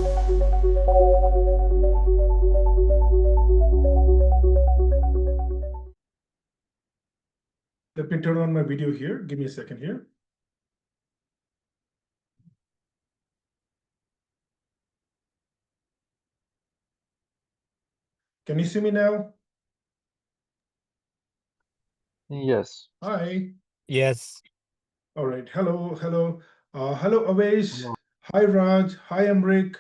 Let me turn on my video here. Give me a second here. Can you see me now? Yes. Hi. Yes. All right. Hello. Hello. Hello, Awesh. Hello. Hi, Raj. Hi, Amrik.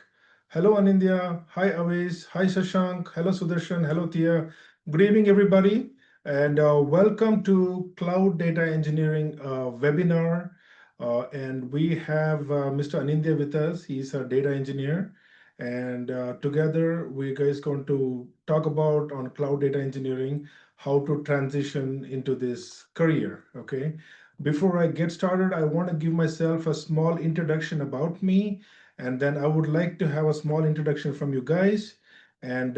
Hello, Anindya. Hi, Awesh. Hi, Shashank. Hello, Sudarshan. Hello, Tia. Good evening, everybody. And welcome to Cloud Data Engineering webinar. And we have Mr. Anindya with us. He's a data engineer. And together, we guys going to talk about on cloud data engineering, how to transition into this career. Okay. Before I get started, I want to give myself a small introduction about me, and then I would like to have a small introduction from you guys, and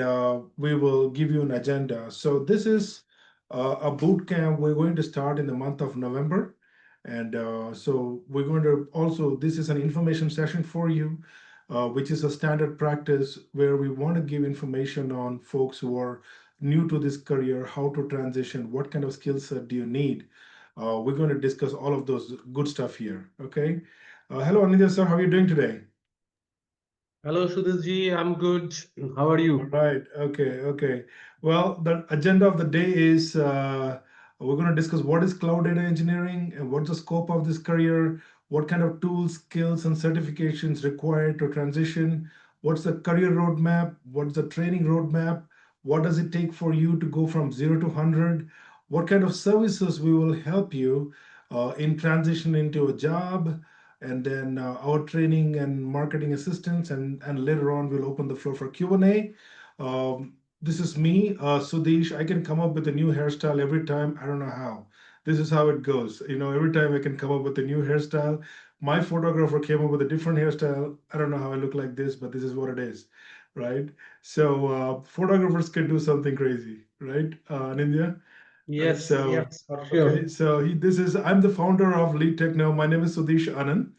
we will give you an agenda. So this is a boot camp we're going to start in the month of November. And so we're going to also, this is an information session for you, which is a standard practice where we want to give information on folks who are new to this career, how to transition, what kind of skill set do you need. We're going to discuss all of those good stuff here. Okay. Hello, Anindya sir. How are you doing today? Hello, Sudish. I'm good. How are All you? right. Okay. Okay. Well, the agenda of the day is we're going to discuss what is cloud data engineering and what's the scope of this career, what kind of tools, skills, and certifications required to transition, what's the career roadmap, what's the training roadmap, what does it take for you to go from 0 to 100, what kind of services we will help you in transition into a job, and then our training and marketing assistance, and later on we'll open the floor for Q&A. This is me, Sudish. I can come up with a new hairstyle every time. I don't know how. This is how it goes. You know, every time I can come up with a new hairstyle. My photographer came up with a different hairstyle. I don't know how I look like this, but this is what it is, right? So photographers can do something crazy, right, Anindya? Right. Yes, So, yes, for okay. sure. So I'm the founder of Leadtecno. My name is Sudish Anand.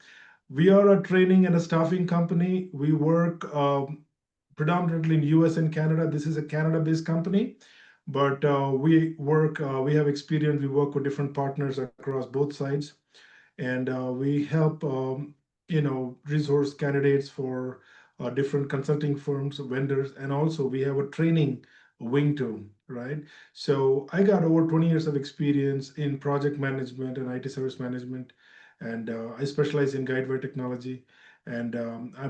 We are a training and a staffing company. We work predominantly in US and Canada. This is a Canada-based company, but we have experience. We work with different partners across both sides, and we help resource candidates for different consulting firms, vendors, and also we have a training wing too, right? So I got over 20 years of experience in project management and IT service management, and I specialize in guidewire technology. And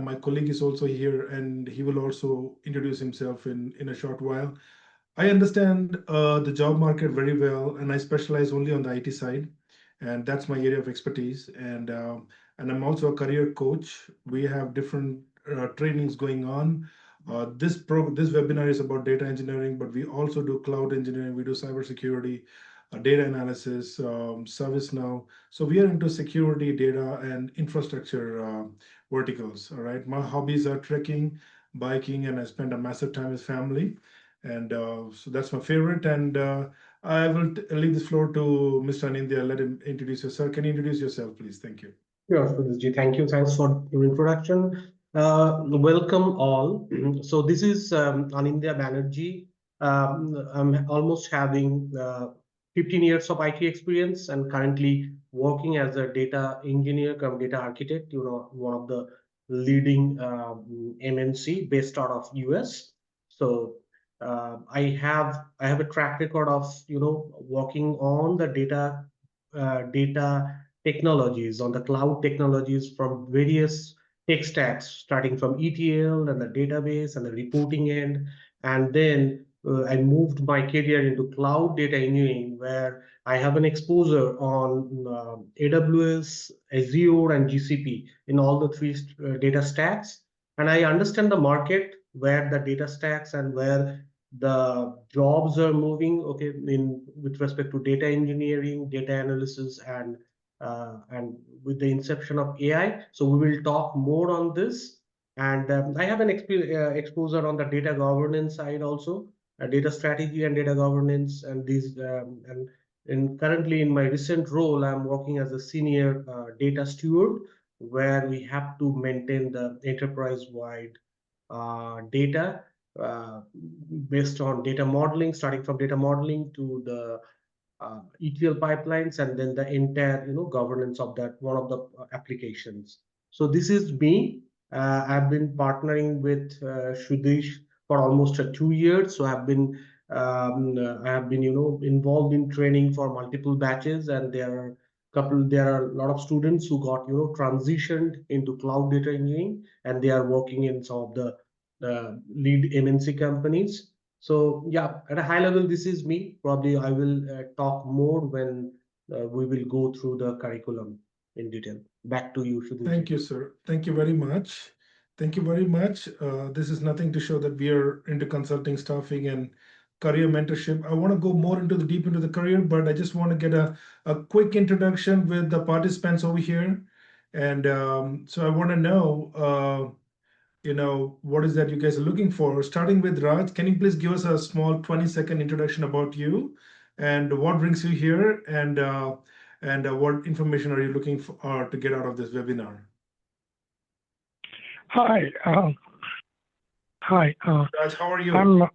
my colleague is also here, and he will also introduce himself in a short while. I understand the job market very well, and I specialize only on the IT side, and that's my area of expertise. And I'm also a career coach. We have different trainings going on. This webinar is about data engineering, but we also do cloud engineering. We do cybersecurity, data analysis, ServiceNow. So we are into security, data, and infrastructure verticals. All right. My hobbies are trekking, biking, and I spend a massive time with family. And so that's my favorite. And I will leave the floor to Mr. Anindya. Let him introduce yourself. Can you introduce yourself, please? Thank you. Sure, Sudish. Thank you. Thanks for your introduction. Welcome all. So this is Anindya Banerjee. I'm almost having 15 years of IT experience and currently working as a data engineer come data architect, one of the leading MNC based out of US. So I have a track record of working on the data technologies, on the cloud technologies from various tech stacks, starting from ETL and the database and the reporting end. And then I moved my career into cloud data engineering, where I have an exposure on AWS, Azure, and GCP in all the three data stacks. And I understand the market, where the data stacks and where the jobs are moving, okay, in with respect to data engineering, data analysis, and with the inception of AI. So we will talk more on this. And I have an exposure on the data governance side also, data strategy and data governance. And currently in my recent role, I'm working as a senior data steward, where we have to maintain the enterprise-wide data uh, based on data modeling, starting from data modeling to the ETL pipelines, and then the entire governance of that one of the applications. So this is me. I've been partnering with Sudish for almost 2 years. So I have been involved in training for multiple batches, and there are a lot of students who got transitioned into cloud data engineering, and they are working in some of the lead MNC companies. So yeah, at a high level, this is me. Probably I will talk more when we will go through the curriculum in detail. Back to you, Sudhir. Thank you, sir. Thank you very much. Thank you very much. This is nothing to show that we are into consulting, staffing, and career mentorship. I want to go more into the deep into the career, but I just want to get a quick introduction with the participants over here. And so I want to know, what is that you guys are looking for? Starting with Raj, can you please give us a small 20-second introduction about you and what brings you here and what information are you looking for to get out of this webinar? Hi. Hi. Raj, how are you? I'm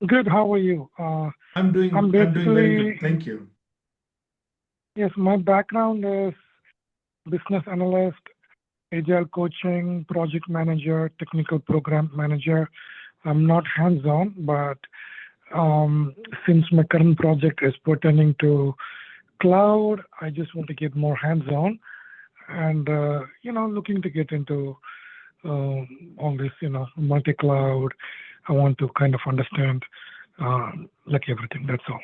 good. How are you? I'm doing very good. Thank you. Yes, my background is business analyst, agile coaching, project manager, technical program manager. I'm not hands-on, but since my current project is pertaining to cloud, I just want to get more hands-on and, looking to get into all this, multi-cloud. I want to kind of understand like everything. That's all.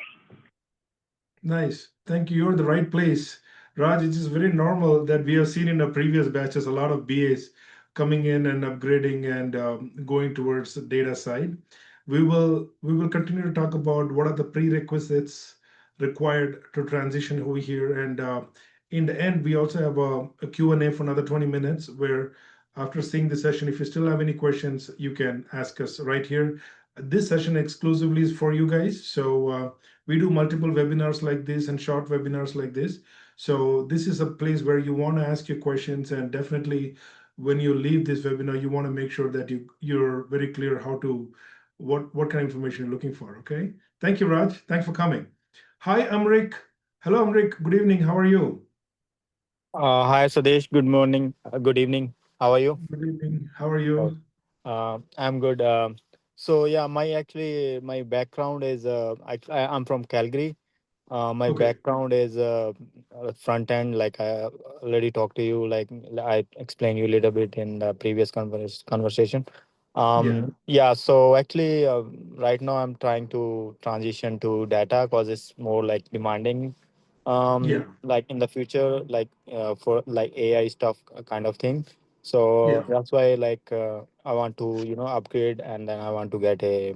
Nice. Thank you. You're in the right place. Raj, it is very normal that we have seen in the previous batches a lot of BAs coming in and upgrading and going towards the data side. We will continue to talk about what are the prerequisites required to transition over here. And in the end, we also have a Q&A for another 20 minutes where after seeing the session, if you still have any questions, you can ask us right here. This session exclusively is for you guys. So we do multiple webinars like this and short webinars like this. So this is a place where you want to ask your questions, and definitely when you leave this webinar, you want to make sure that you're very clear how to what kind of information you're looking for. Okay. Thank you, Raj. Thanks for coming. Hi, Amrik. Hello, Amrik. Good evening. How are you? Hi, Sudesh. Good morning. Good evening. How are you? Good evening. How are Oh, you? I'm good. So yeah, my background is I'm from Calgary. My Okay. background is front end. Like I already talked to you. Like I explained you a little bit in the previous conversation. Yeah. Yeah. So actually, right now I'm trying to transition to data because it's more like demanding. Yeah. Like in the future, like for like AI stuff kind of thing. So Yeah. that's why like I want to upgrade, and then I want to get a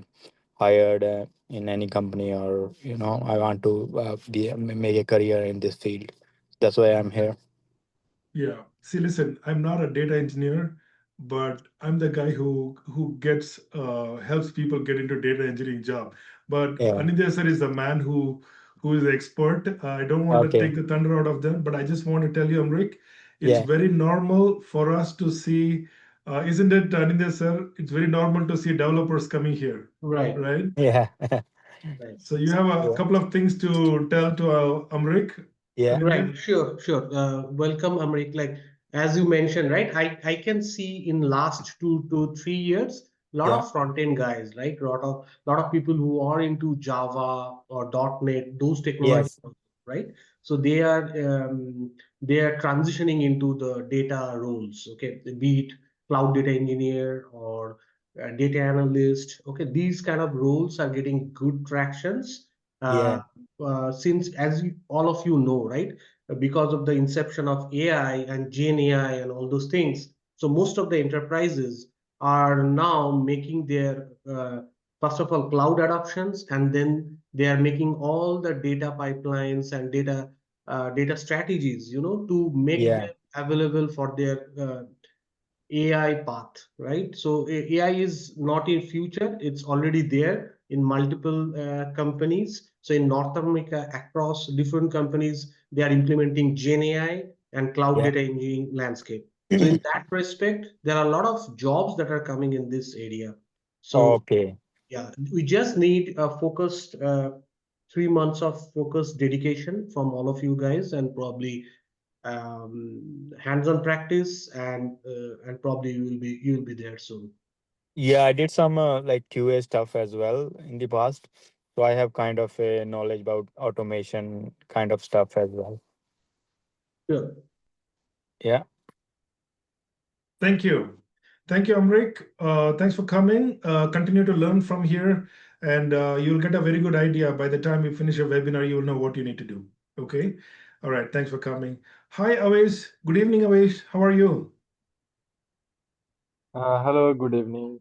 hired in any company, or I want to make a career in this field. That's why I'm here. Yeah. See, listen, I'm not a data engineer, but I'm the guy who gets helps people get into data engineering job. But Yeah. Anindya sir is the man who is the expert. I don't want to Okay. take the thunder out of them, but I just want to tell you, Amrik, it's Yeah. very normal for us to see, isn't it, Anindya sir? It's very normal to see developers coming here, Right, right? Yeah. right. So you have a Yeah. couple of things to tell to Amrik, Yeah. Right, Anindya? sure, sure. Welcome, Amrit. Like as you mentioned, right? I can see in last 2 to 3 years, a lot Yeah. of front-end guys, right? Lot of people who are into Java or .NET, those technologies, Yes. right? So they are transitioning into the data roles. Okay, be it cloud data engineer or data analyst. Okay, these kind of roles are getting good tractions. Uh, Yeah. since all of you know, right, because of the inception of AI and Gen AI and all those things, so most of the enterprises are now making their first of all cloud adoptions, and then they are making all the data pipelines and data strategies, to make Yeah. them available for their AI path, right? So AI is not in future; it's already there in multiple companies. So in North America, across different companies, they are implementing Gen AI and cloud Yeah. data engineering landscape. So in that respect, there are a lot of jobs that are coming in this area. So Okay. yeah, we just need a focused 3 months of focused dedication from all of you guys, and probably hands-on practice, and probably you will be there soon. Yeah, I did some like QA stuff as well in the past. So I have kind of a knowledge about automation kind of stuff as well. Sure. Yeah. Thank you. Thank you, Amrik. Thanks for coming. Continue to learn from here, and you'll get a very good idea. By the time you finish your webinar, you'll know what you need to do. Okay? All right. Thanks for coming. Hi, Awesh. Good evening, Awesh. How are you? Hello, good evening.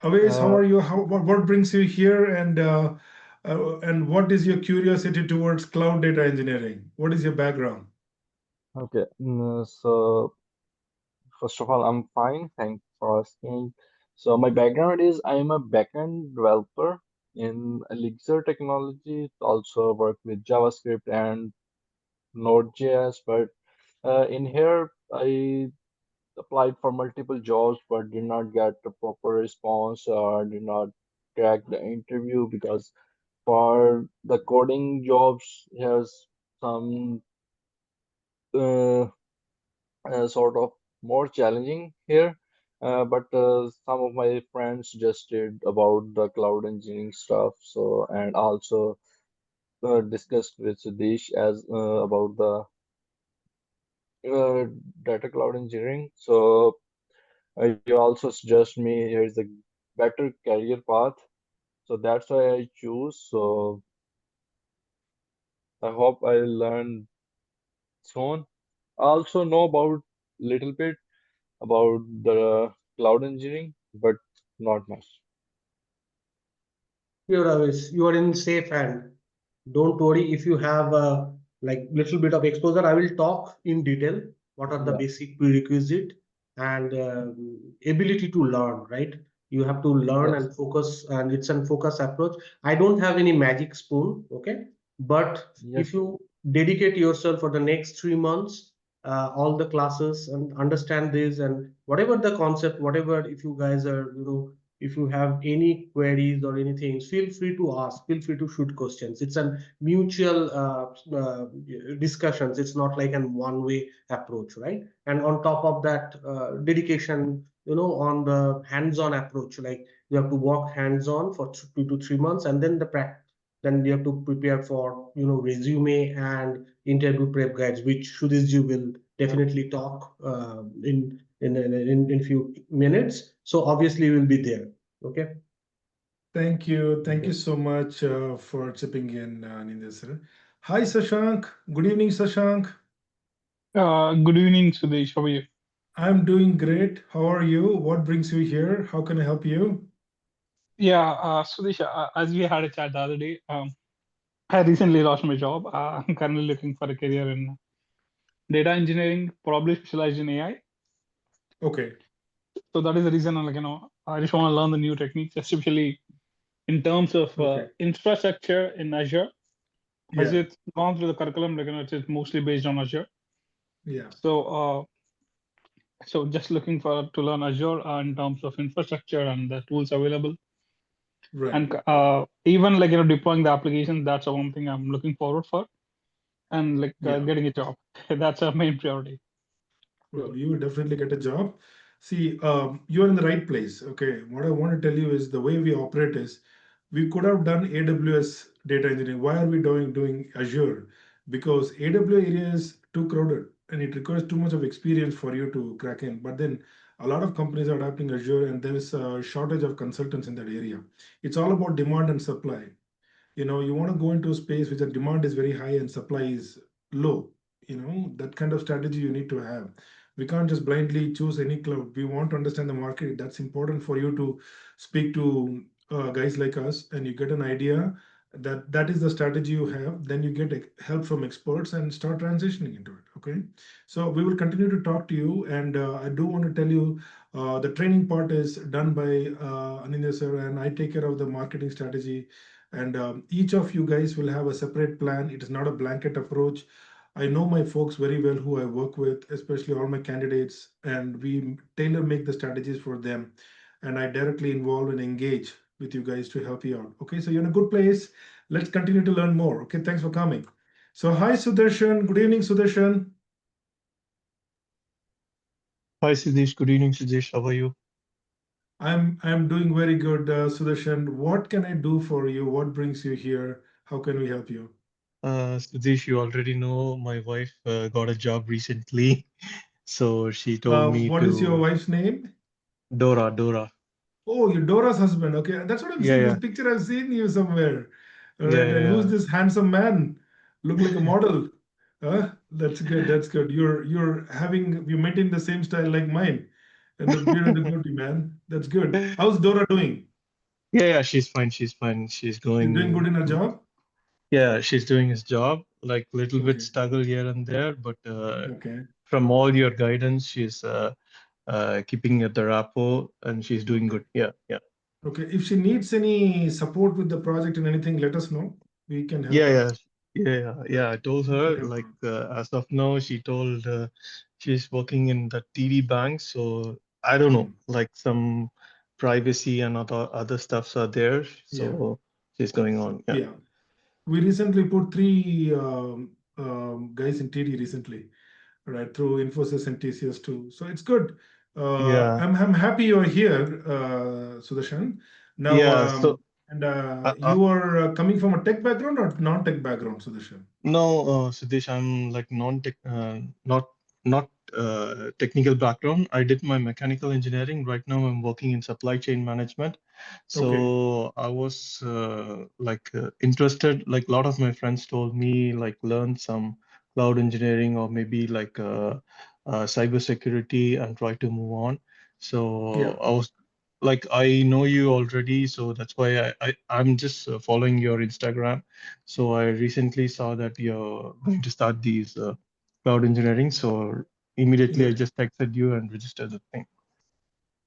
Awesh, how Uh, are you? What brings you here, and what is your curiosity towards cloud data engineering? What is your background? okay, so first of all, I'm fine. Thanks for asking. So my background is I'm a backend developer in Elixir technology. Also work with JavaScript and Node.js, but in here I applied for multiple jobs but did not get a proper response or did not crack the interview because for the coding jobs here's some uh, sort of more challenging here. But some of my friends just did about the cloud engineering stuff. So and also discussed with Sudish as about the uh, data cloud engineering. So you also suggest me here's a better career path. So that's why I choose. So I hope I learn soon. I also know about little bit about the cloud engineering, but not much. You're always you are in safe hand. Don't worry if you have like little bit of exposure. I will talk in detail what are the Yeah. basic prerequisite and ability to learn, right? You have to learn Yes. and focus, and it's a focus approach. I don't have any magic spoon, okay? But if Yes. you dedicate yourself for the next 3 months, all the classes and understand this and whatever the concept, whatever, if you guys are, if you have any queries or anything, feel free to ask, feel free to shoot questions. It's a mutual discussions. It's not like an one way approach, right? And on top of that, dedication, on the hands on approach, like you have to work hands on for 2 to 3 months, and then then you have to prepare for resume and interview prep guides, which Sudhirji will definitely talk in few minutes. So obviously we'll be there. Okay. Thank you. Thank you Yes. so much for chipping in, Anindya sir. Hi, Sashank. Good evening, Sashank. Good evening, Sudesh. How are you? I'm doing great. How are you? What brings you here? How can I help you? Yeah, Sudesh, as we had a chat the other day, I recently lost my job. I'm currently looking for a career in data engineering, probably specialized in AI. Okay. So that is the reason, I just want to learn the new techniques, especially in terms of Okay. infrastructure in Azure, as Yeah. it's gone through the curriculum, it's mostly based on Azure. Yeah. So, so just looking for to learn Azure in terms of infrastructure and the tools available, Right. and even deploying the applications. That's the one thing I'm looking forward for, and Yeah. getting a job. That's our main priority. Well, you will definitely get a job. See, you're in the right place. Okay. What I want to tell you is the way we operate is we could have done AWS data engineering. Why are we doing Azure? Because AWS area is too crowded and it requires too much of experience for you to crack in. But then a lot of companies are adopting Azure and there is a shortage of consultants in that area. It's all about demand and supply. You want to go into a space which the demand is very high and supply is low. That kind of strategy you need to have. We can't just blindly choose any cloud. We want to understand the market. That's important for you to speak to guys like us, and you get an idea that that is the strategy you have. Then you get help from experts and start transitioning into it. Okay, so we will continue to talk to you, and I do want to tell you the training part is done by Anindya sir, and I take care of the marketing strategy, and each of you guys will have a separate plan. It is not a blanket approach. I know my folks very well who I work with, especially all my candidates, and we tailor make the strategies for them. And I directly involve and engage with you guys to help you out. Okay, so you're in a good place. Let's continue to learn more. Okay, thanks for coming. So, hi, Sudarshan. Good evening, Sudarshan. Hi Sudish, good evening Sudish, how are you? I'm doing very good, Sudarshan. What can I do for you? What brings you here? How can we help you? Sudish, you already know my wife got a job recently, so she told me What is your to wife's name? Dora. Oh, you're Dora's husband. Okay, that's what I'm Yeah, seeing. This yeah, picture I've seen you somewhere. All yeah, right, and who's yeah, this handsome man? Look like a model. Huh? That's good. That's good. You maintain the same style like mine, and the beard and the goatee, man. That's good. yeah. How's Dora doing? Yeah, she's fine, she's fine. She's She's doing good going, in her job. yeah, she's doing his job, like little bit Okay. struggle here and there, but Okay. from all your guidance, she's keeping at the rapport and she's doing Okay. good. Yeah, yeah. Okay. If she needs any support with the project and anything, let us know. We can help Yeah, her. yeah, yeah. I told We can her help like her. as of now, she told she's working in the TD bank, so I don't know, Hmm. like some privacy and other stuffs are there, Yeah. so she's going on. Yeah, Yeah. We recently put three guys in TD recently, right, through Infosys and TCS too. So it's good. yeah, I'm happy you're here, Sudarshan. Now, yeah. So and uh, uh, you are coming from a tech background or non-tech background, Sudarshan? no, Siddesh, I'm like not technical background. I did my mechanical engineering. Right now, I'm working in supply chain management. Okay. So I was interested. Like a lot of my friends told me, like learn some cloud engineering or maybe like cyber security and try to move on. So Yeah. I was like, I know you already, so that's why I'm just following your Instagram. So I recently saw that you're going to start these cloud engineering. So immediately I Yeah. just texted you and registered the thing.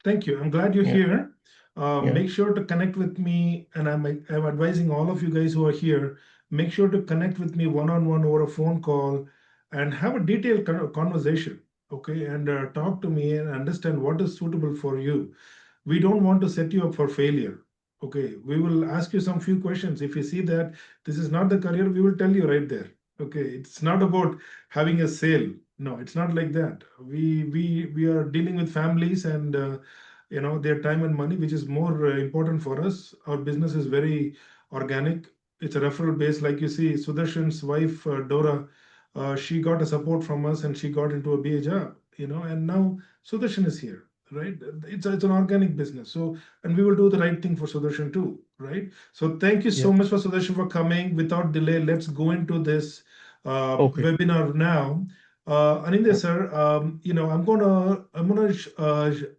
Thank you. I'm glad you're Yeah, here. yeah, Make sure to connect with me, and I'm advising all of you guys who are here. Make sure to connect with me one-on-one over a phone call, and have a detailed conversation. Okay, and talk to me and understand what is suitable for you. We don't want to set you up for failure. Okay, we will ask you some few questions. If you see that this is not the career, we will tell you right there. Okay, it's not about having a sale. No, it's not like that. We are dealing with families and their time and money, which is more important for us. Our business is very organic. It's a referral base, like you see. Sudarshan's wife Dora, she got a support from us and she got into a BA job. And now Sudarshan is here, right? It's an organic business. So, and we will do the right thing for Sudarshan too, right? So thank you yeah. so much for Sudarshan for coming. Without delay, let's go into this Okay. webinar now. Anindya Yeah. sir, I'm gonna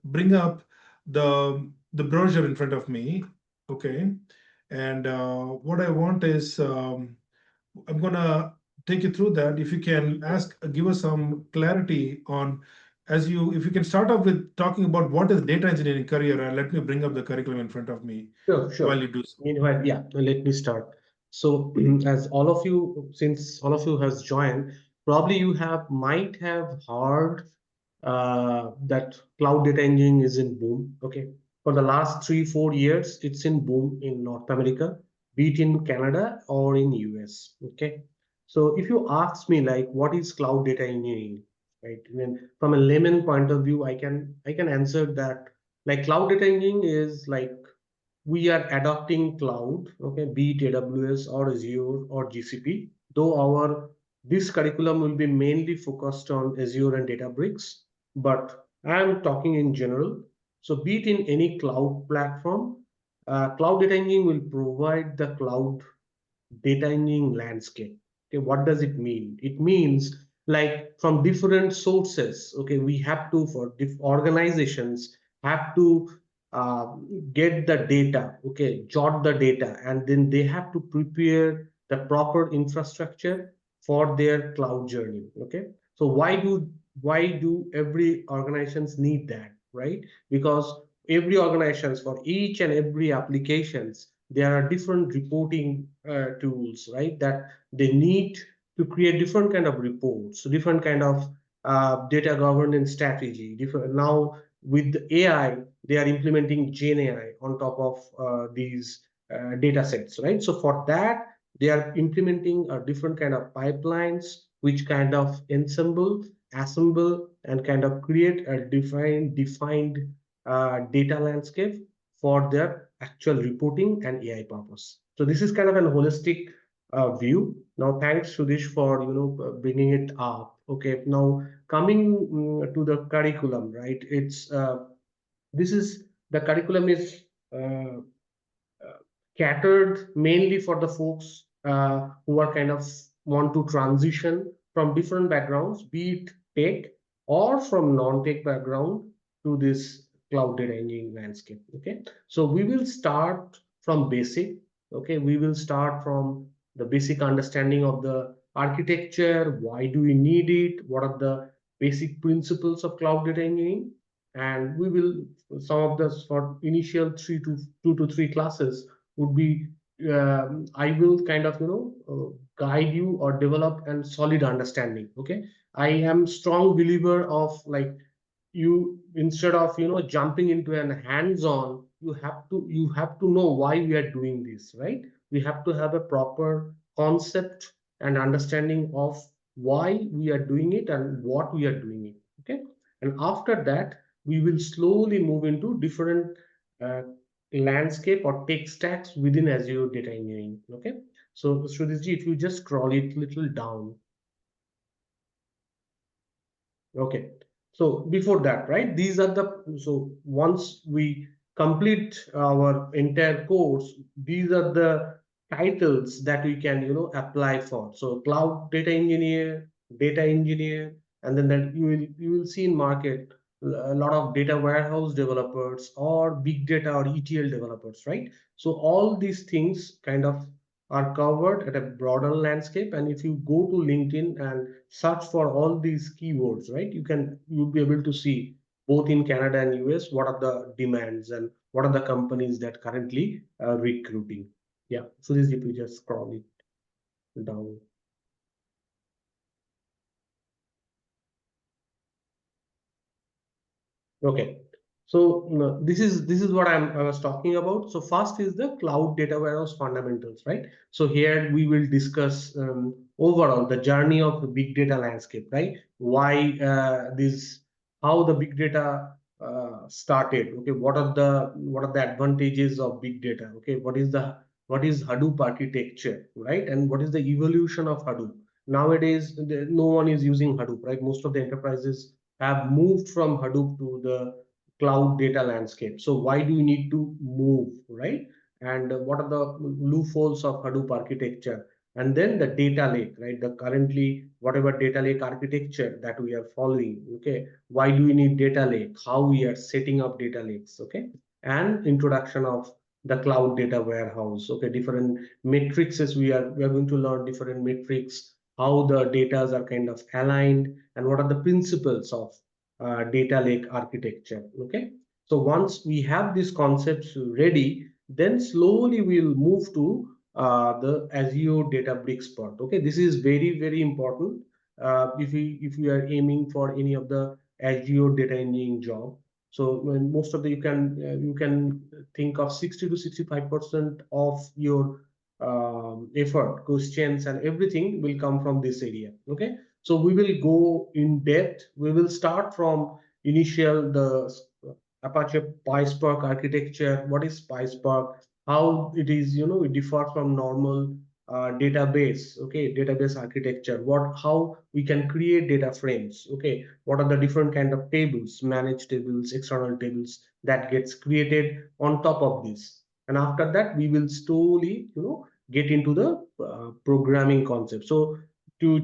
bring up the brochure in front of me, okay? And what I want is I'm gonna take you through that. If you can give us some clarity on, if you can start off with talking about what is data engineering career, and let me bring up the curriculum in front of me Sure, while sure. you do so. Meanwhile, yeah, let me start. So, as all of you, since all of you has joined, probably you might have heard that cloud data engineering is in boom. Okay, for the last 3, 4 years, it's in boom in North America, be it in Canada or in US. Okay, so if you ask me like, what is cloud data engineering, right? Then from a layman point of view, I can answer that like cloud data engineering is like we are adopting cloud, okay, be it AWS or Azure or GCP, though our this curriculum will be mainly focused on Azure and Databricks, but I'm talking in general. So be it in any cloud platform, cloud data engineering will provide the cloud data engineering landscape. Okay, what does it mean? It means like from different sources. Okay, we have to for organizations have to uh, get the data. Okay, jot the data, and then they have to prepare the proper infrastructure for their cloud journey. Okay, so why do every organizations need that, right? Because every organizations for each and every applications there are different reporting tools, right, that they need to create different kind of reports, different kind of data governance strategy. Now with the AI, they are implementing Gen AI on top of these data sets, right? So for that, they are implementing a different kind of pipelines, which kind of assemble, and kind of create a defined data landscape for their actual reporting and AI purpose. So this is kind of an holistic view. Now, thanks Sudish for bringing it up. Okay, now coming to the curriculum, right? It's this is the curriculum is catered mainly for the folks who are kind of want to transition from different backgrounds, be it tech or from non-tech background to this cloud data engineering landscape. Okay, so we will start from basic. Okay, we will start from the basic understanding of the architecture. Why do we need it? What are the basic principles of cloud data engineering? And we will, some of the for initial 2 to 3 classes would be I will kind of guide you or develop a solid understanding. Okay, I am strong believer of like, you instead of jumping into an hands-on, you have to know why we are doing this, right? We have to have a proper concept and understanding of why we are doing it and what we are doing it. Okay, and after that we will slowly move into different uh, landscape or tech stacks within Azure data engineering. Okay, so Sridharji, if you just scroll it little down. Okay, so before that, right, these are the, so once we complete our entire course, these are the titles that we can apply for. So cloud data engineer, and then that you will see in market a lot of data warehouse developers or big data or ETL developers, right? So all these things kind of are covered at a broader landscape. And if you go to LinkedIn and search for all these keywords, right, you'll be able to see both in Canada and US what are the demands and what are the companies that currently are recruiting. Yeah, so this, if you just scroll it down. Okay, so this is what I was talking about. So first is the cloud data warehouse fundamentals, right? So here we will discuss overall the journey of the big data landscape, right? Why how the big data started. Okay, what are the advantages of big data? Okay, what is Hadoop architecture, right? And what is the evolution of Hadoop? Nowadays, no one is using Hadoop, right? Most of the enterprises have moved from Hadoop to the cloud data landscape. So why do you need to move, right? And what are the loopholes of Hadoop architecture? And then the data lake, right? The currently whatever data lake architecture that we are following. Okay, why do we need data lake? How we are setting up data lakes? Okay, and introduction of the cloud data warehouse. Okay, different matrices, we are going to learn different metrics, how the data are kind of aligned, and what are the principles of data lake architecture. Okay, so once we have these concepts ready, then slowly we'll move to the Azure Databricks part. Okay, this is very, very important if we are aiming for any of the Azure data engineering job. So when most of the you can think of 60 to 65% of your effort, questions, and everything will come from this area. Okay, so we will go in depth. We will start from initial the Apache PySpark architecture. What is PySpark? How it is, it differs from normal database. Okay, database architecture. How we can create data frames. Okay, what are the different kind of tables, managed tables, external tables that gets created on top of this. And after that, we will slowly, get into the programming concept. So to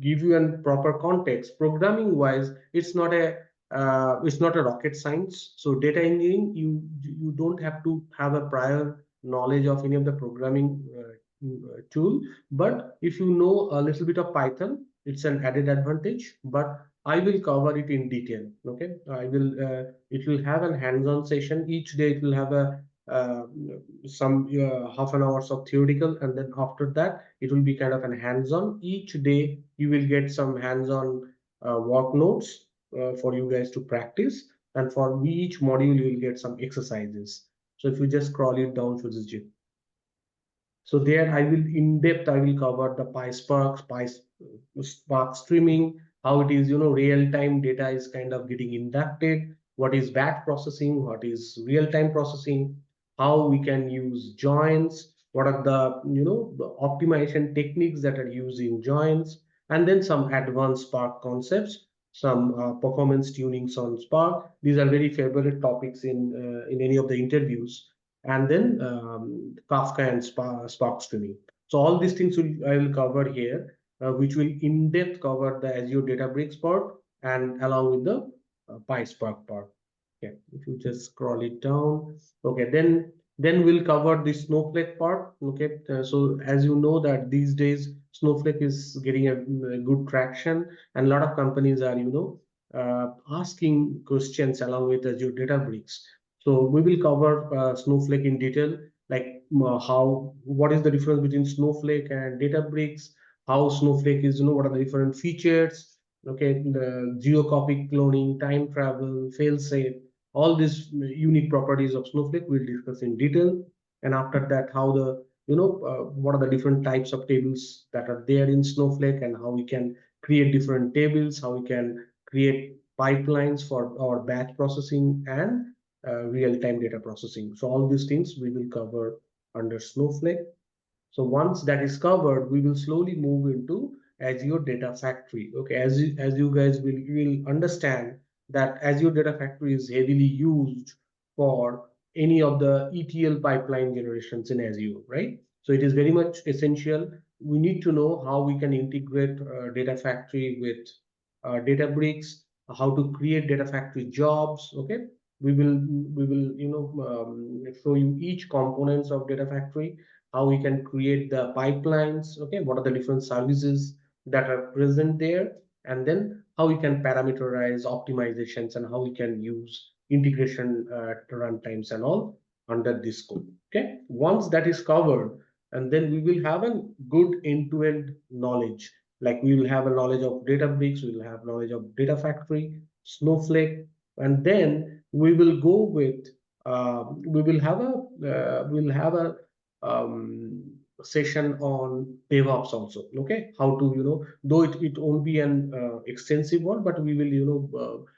give you a proper context, programming wise, it's not a rocket science. So data engineering, you don't have to have a prior knowledge of any of the programming tool, but if you know a little bit of Python, it's an added advantage. But I will cover it in detail. Okay, it will have a hands-on session each day. It will have a uh, some half an hours of theoretical, and then after that it will be kind of an hands-on. Each day you will get some hands-on work notes for you guys to practice, and for each module you will get some exercises. So if you just scroll it down to this, so there I will in depth, I will cover the PySpark, Spark streaming, how it is, real-time data is kind of getting inducted, what is batch processing, what is real-time processing, how we can use joins, what are the optimization techniques that are used in joins, and then some advanced Spark concepts, some performance tunings on Spark. These are very favorite topics in any of the interviews, and then Kafka and Spark streaming. So all these things I will cover here, which will in depth cover the Azure Databricks part and along with the PySpark part. Okay, if you just scroll it down. Okay, then we'll cover the Snowflake part. Okay, so as you know that these days Snowflake is getting a good traction, and a lot of companies are asking questions along with Azure Databricks. So we will cover Snowflake in detail, like what is the difference between Snowflake and Databricks, how Snowflake is, what are the different features, okay, the geo-copy cloning, time travel, fail-safe, all these unique properties of Snowflake we'll discuss in detail. And after that, how what are the different types of tables that are there in Snowflake, and how we can create different tables, how we can create pipelines for our batch processing and real-time data processing. So all these things we will cover under Snowflake. So once that is covered, we will slowly move into Azure Data Factory. Okay, as you guys will understand that Azure Data Factory is heavily used for any of the ETL pipeline generations in Azure, right? So it is very much essential. We need to know how we can integrate Data Factory with Databricks, how to create Data Factory jobs. Okay, we will show you each components of Data Factory, how we can create the pipelines, okay, what are the different services that are present there, and then how we can parameterize optimizations and how we can use integration runtimes and all under this scope. Okay, once that is covered, and then we will have a good end-to-end knowledge. Like we will have a knowledge of Databricks, we will have knowledge of Data Factory, Snowflake, and then we will go with we'll have a session on DevOps also. Okay, how to though it won't be an extensive one, but we will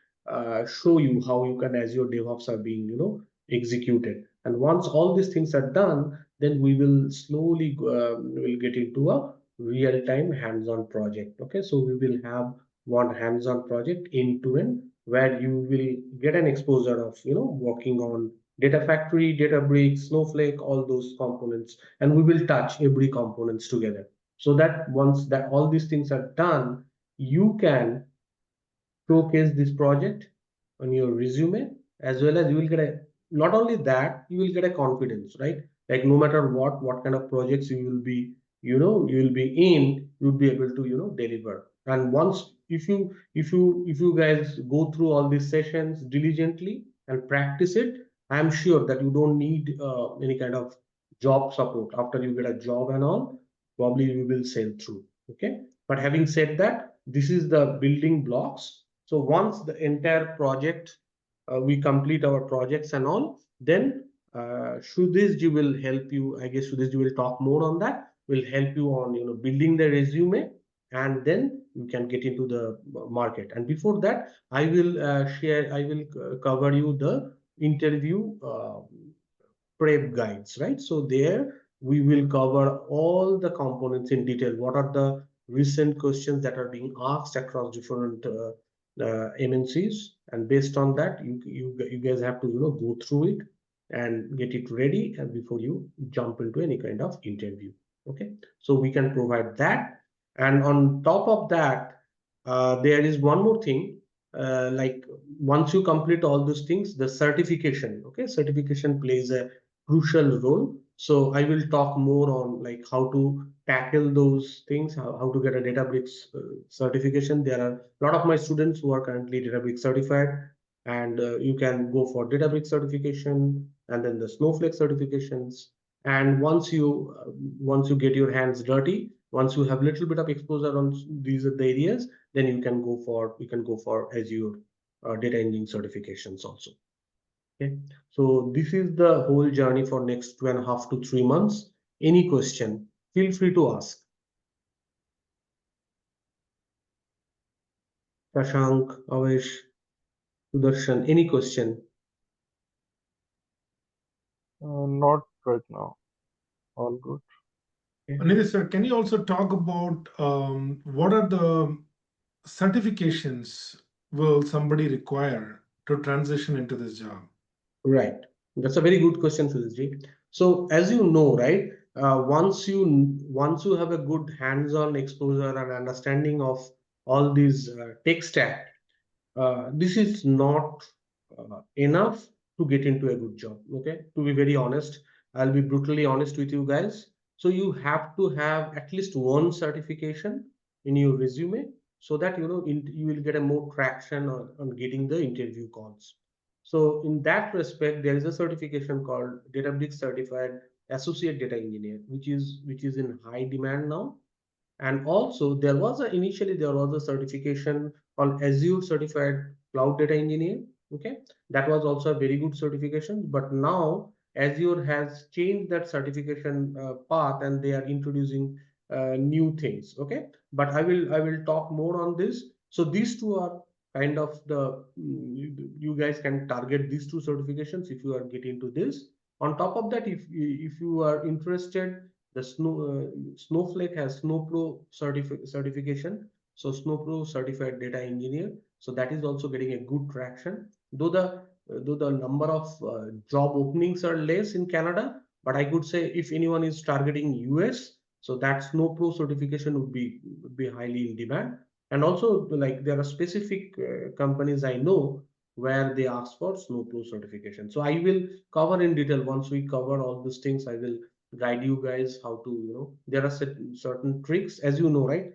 show you how you can as your DevOps are being executed. And once all these things are done, then we will slowly will get into a real-time hands-on project. Okay, so we will have one hands-on project end to end, where you will get an exposure of working on Data Factory, Databricks, Snowflake, all those components, and we will touch every components together. So that once that all these things are done, you can showcase this project on your resume, as well as you will get a, not only that, you will get a confidence, right? Like no matter what kind of projects you will be, you will be in, you'll be able to deliver. And once if you guys go through all these sessions diligently and practice it, I'm sure that you don't need any kind of job support. After you get a job and all, probably you will sail through. Okay, but having said that, this is the building blocks. So once the entire project, we complete our projects and all, then Sudish ji will help you. I guess Sudish ji will talk more on that. Will help you on building the resume, and then you can get into the market. And before that, I will cover you the interview prep guides, right? So there we will cover all the components in detail. What are the recent questions that are being asked across different MNCs, and based on that, you guys have to go through it and get it ready, and before you jump into any kind of interview. Okay, so we can provide that, and on top of that, there is one more thing. Like once you complete all those things, the certification. Okay, certification plays a crucial role. So I will talk more on like how to tackle those things, how to get a Databricks certification. There are a lot of my students who are currently Databricks certified, and you can go for Databricks certification, and then the Snowflake certifications. And once you get your hands dirty, once you have a little bit of exposure on these are the areas, then you can go for Azure data engineering certifications also. Okay, so this is the whole journey for next 2.5 to 3 months. Any question, feel free to ask. Shashank, Avesh, Sudarshan, any question? Not right now. All good. Okay. Anindya sir, can you also talk about what are the certifications will somebody require to transition into this job? Right. That's a very good question, Sudhirji. So as you know, right, once you have a good hands-on exposure and understanding of all these tech stack, this is not enough to get into a good job. Okay, to be very honest, I'll be brutally honest with you guys. So you have to have at least one certification in your resume so that you will get a more traction on getting the interview calls. So in that respect, there is a certification called Databricks Certified Associate Data Engineer, which is in high demand now. And also initially there was a certification called Azure Certified Cloud Data Engineer. Okay, that was also a very good certification. But now Azure has changed that certification path, and they are introducing new things. Okay, but I will talk more on this. So these two are kind of you guys can target these two certifications if you are getting into this. On top of that, if you are interested, the Snowflake has Snowpro certification. So Snowpro certified data engineer. So that is also getting a good traction. Though the number of job openings are less in Canada, but I could say if anyone is targeting US, so that Snowpro certification would be highly in demand. And also, like, there are specific companies I know where they ask for Snowpro certification. So I will cover in detail once we cover all these things. I will guide you guys how to, there are certain tricks, as you know, right?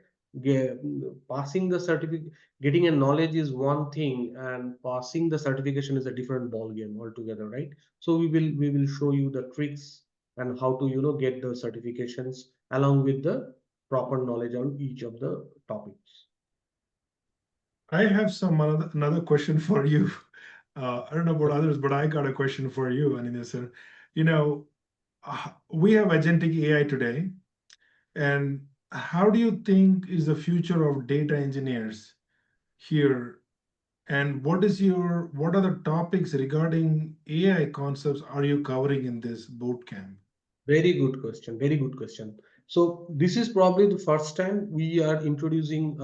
Passing the certificate, getting a knowledge is one thing, and passing the certification is a different ball game altogether, right? So we will show you the tricks and how to, get the certifications along with the proper knowledge on each of the topics. I have another question for you. I don't know about others, but I got a question for you, Anindya sir. You know, we have agentic AI today, and how do you think is the future of data engineers here? And what are the topics regarding AI concepts are you covering in this boot camp? Very good question. Very good question. So this is probably the first time we are introducing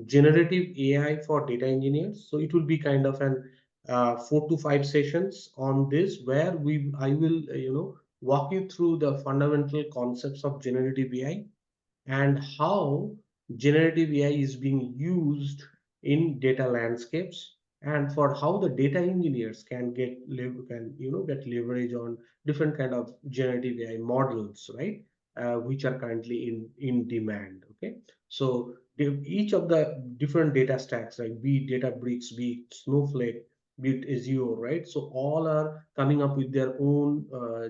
generative AI for data engineers. So it will be kind of an 4 to 5 sessions on this, where I will walk you through the fundamental concepts of generative AI and how generative AI is being used in data landscapes, and for how the data engineers can get leverage on different kind of generative AI models, right? Which are currently in demand. Okay, so each of the different data stacks, like be it Databricks, be it Snowflake, be it Azure, right? So all are coming up with their own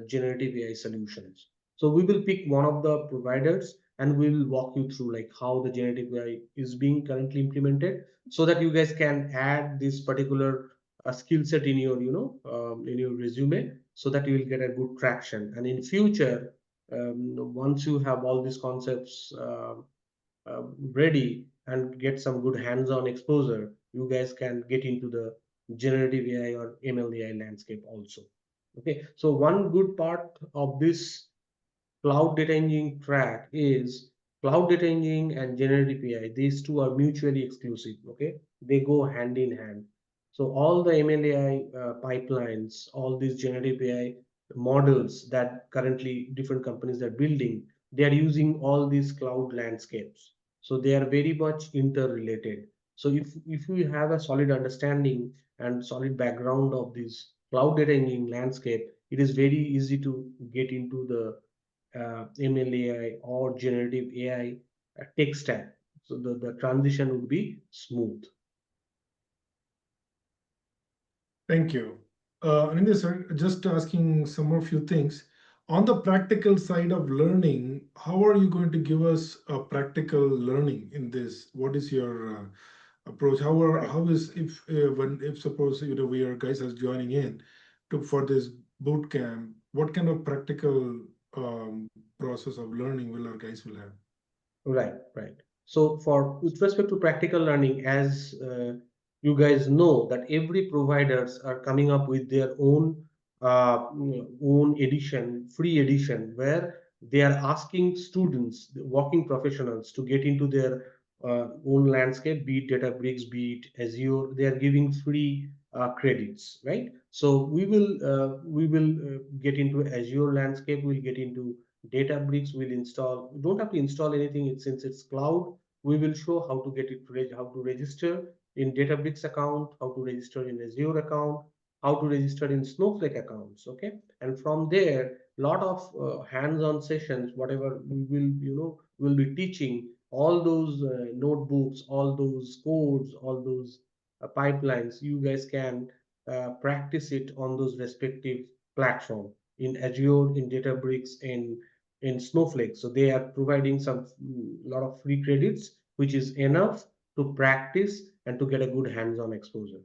generative AI solutions. So we will pick one of the providers and we will walk you through like how the generative AI is being currently implemented, so that you guys can add this particular skill set in your in your resume, so that you will get a good traction. And in future, once you have all these concepts ready and get some good hands-on exposure, you guys can get into the generative AI or ML AI landscape also. Okay, so one good part of this cloud data engineering track is cloud data engineering and generative AI. These two are mutually exclusive. Okay, they go hand in hand. So all the MLAI pipelines, all these generative AI models that currently different companies are building, they are using all these cloud landscapes. So they are very much interrelated. So if you have a solid understanding and solid background of this cloud data engineering landscape, it is very easy to get into the ML or generative AI tech stack. So the transition would be smooth. Thank you. Anindya sir, just asking some more few things. On the practical side of learning, how are you going to give us a practical learning in this? What is your approach? Right. How is if suppose we are guys are joining in to for this boot camp, what kind of practical process of learning will our guys will have? Right, right. So for with respect to practical learning, as you guys know that every providers are coming up with their own own edition, free edition, where they are asking students, the working professionals, to get into their own landscape, be it Databricks, be it Azure. They are giving free credits, right? So we will get into Azure landscape. We'll get into Databricks will install. You don't have to install anything. Since it's cloud, we will show how to get it, how to register in Databricks account, how to register in Azure account, how to register in Snowflake accounts. Okay, and from there, lot of hands-on sessions, whatever we will, will be teaching all those notebooks, all those codes, all those pipelines. You guys can practice it on those respective platform in Azure, in Databricks, in Snowflake. So they are providing some lot of free credits, which is enough to practice and to get a good hands-on exposure.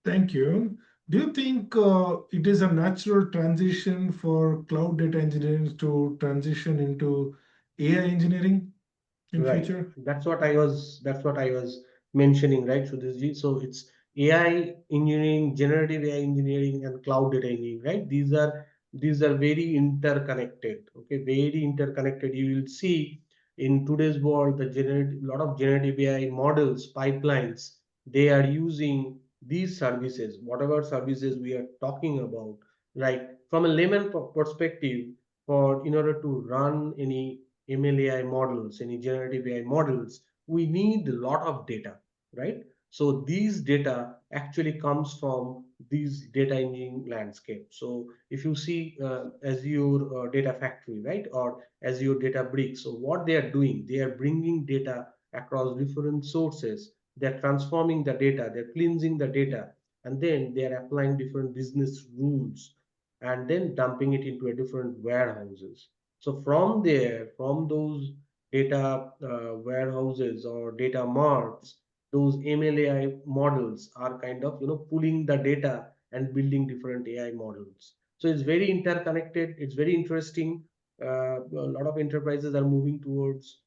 Thank you. Do you think it is a natural transition for cloud data engineering to transition into AI engineering in Right. future? That's what I was mentioning, right, Sudhirji? So it's AI engineering, generative AI engineering, and cloud data engineering, right? These are very interconnected. Okay, very interconnected. You will see in today's world the generative lot of generative AI models, pipelines, they are using these services, whatever services we are talking about, right? From a layman perspective, for in order to run any MLAI models, any generative AI models, we need a lot of data, right? So these data actually comes from these data engineering landscape. So if you see Azure Data Factory, right, or Azure Data Bricks, so what they are doing, they are bringing data across different sources. They're transforming the data, they're cleansing the data, and then they are applying different business rules and then dumping it into a different warehouses. So from there, from those data warehouses or data marts, those MLAI models are kind of pulling the data and building different AI models. So it's very interconnected. It's very interesting. A lot of enterprises are moving towards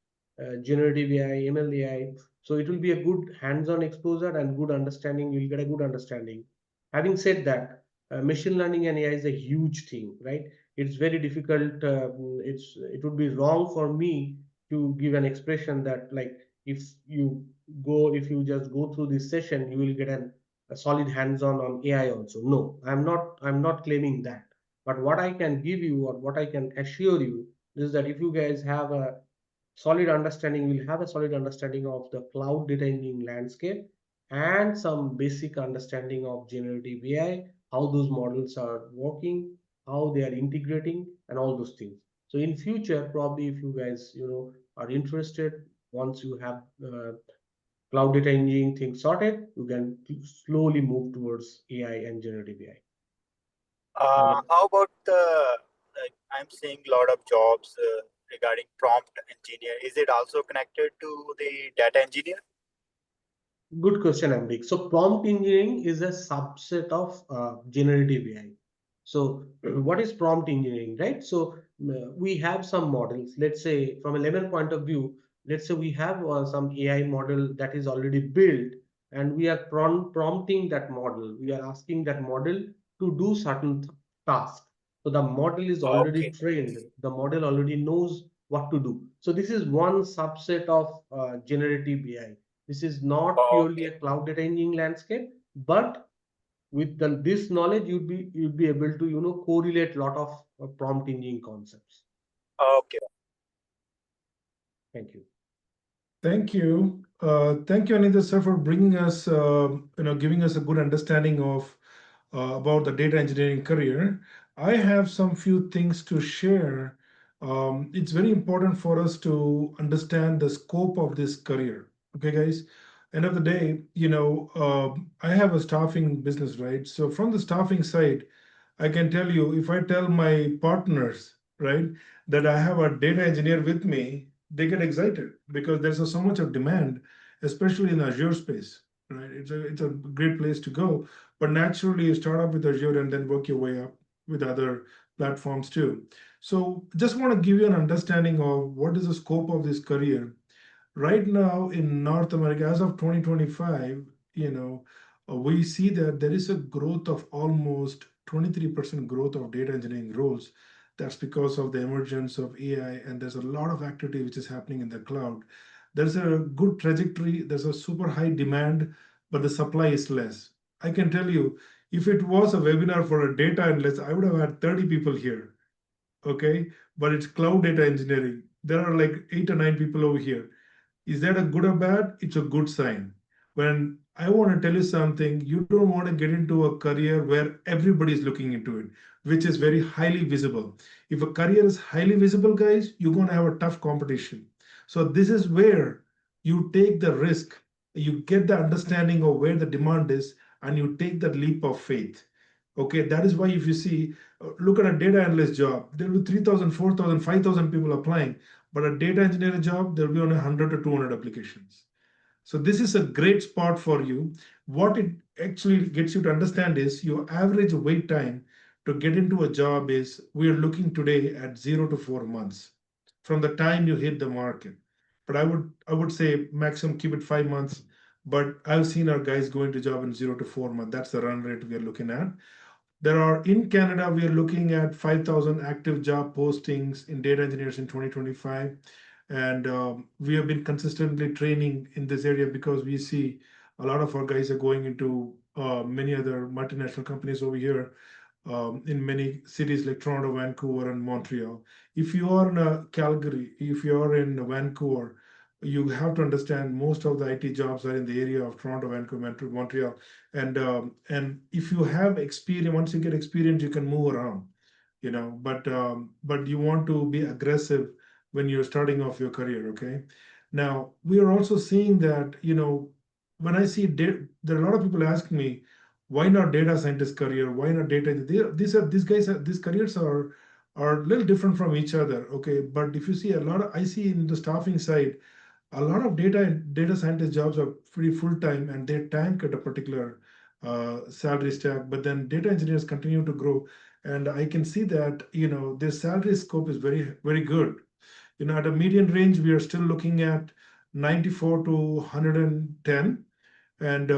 generative AI, MLAI. So it will be a good hands-on exposure and good understanding. You'll get a good understanding. Having said that, machine learning and AI is a huge thing, right? It's very difficult. It would be wrong for me to give an expression that, like, if you just go through this session, you will get a solid hands-on on AI also. No, I'm not claiming that. But what I can give you, or what I can assure you, is that if you guys have a solid understanding, we'll have a solid understanding of the cloud data engineering landscape and some basic understanding of generative AI, how those models are working, how they are integrating, and all those things. So in future, probably if you guys are interested, once you have cloud data engineering things sorted, you can slowly move towards AI and generative AI. How about the, like, I'm seeing a lot of jobs regarding prompt engineer. Is it also connected to the data engineer? Good question, Amrik. So prompt engineering is a subset of generative AI. So what is prompt engineering, right? So we have some models. Let's say from a layman point of view, let's say we have some AI model that is already built, and we are prompting that model. We are asking that model to do certain tasks. So the model is already Okay. trained. The model already knows what to do. So this is one subset of generative AI. This is not purely Okay. a cloud data engineering landscape, but with this knowledge, you'd be able to correlate a lot of prompt engineering concepts. Okay. Thank you. Thank you. Thank you, Anindya sir, for bringing us, giving us a good understanding of about the data engineering career. I have some few things to share. It's very important for us to understand the scope of this career. Okay, guys. End of the day, I have a staffing business, right? So from the staffing side, I can tell you, if I tell my partners, right, that I have a data engineer with me, they get excited because there's so much of demand, especially in Azure space, right? It's a great place to go. But naturally, you start off with Azure and then work your way up with other platforms too. So just want to give you an understanding of what is the scope of this career. Right now in North America, as of 2025, we see that there is a growth of almost 23% growth of data engineering roles. That's because of the emergence of AI, and there's a lot of activity which is happening in the cloud. There's a good trajectory, there's a super high demand, but the supply is less. I can tell you, if it was a webinar for a data analyst, I would have had 30 people here, okay? But it's cloud data engineering. There are like 8 or 9 people over here. Is that a good or bad? It's a good sign. When I want to tell you something, you don't want to get into a career where everybody is looking into it, which is very highly visible. If a career is highly visible, guys, you're going to have a tough competition. So this is where you take the risk, you get the understanding of where the demand is, and you take that leap of faith. Okay, that is why if you see, look at a data analyst job, there will be 3,000, 4,000, 5,000 people applying, but a data engineer job, there will be only 100 to 200 applications. So this is a great spot for you. What it actually gets you to understand is your average wait time to get into a job is, we are looking today at 0 to 4 months from the time you hit the market. But I would say maximum keep it 5 months. But I've seen our guys go into job in 0 to 4 months. That's the run rate we are looking at. There are in Canada, we are looking at 5,000 active job postings in data engineers in 2025. And we have been consistently training in this area because we see a lot of our guys are going into many other multinational companies over here, in many cities like Toronto, Vancouver, and Montreal. If you are in Calgary, if you are in Vancouver, you have to understand most of the IT jobs are in the area of Toronto, Vancouver, Montreal, and if you have experience, once you get experience, you can move around, but you want to be aggressive when you're starting off your career. Okay, now we are also seeing that when I see there are a lot of people ask me, why not data scientist career? Why not data? These careers are a little different from each other. Okay, but if you see a lot of, I see in the staffing side, a lot of data scientist jobs are pretty full time and they tank at a particular salary stack. But then data engineers continue to grow, and I can see that their salary scope is very very good. At a median range, we are still looking at 94 to 110, and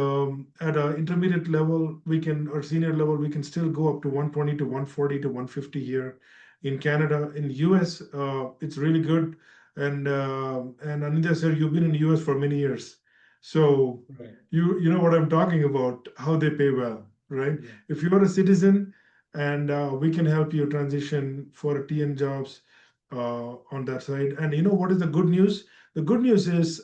at an intermediate level we can, or senior level, we can still go up to 120 to 140 to 150 here in Canada. In US, it's really good. And Anindya, sir, you've been in the US for many years, so Right. you know what I'm talking about, how they pay well, right? Yeah. If you are a citizen, and we can help you transition for TN jobs on that side. And you know what is the good news? The good news is,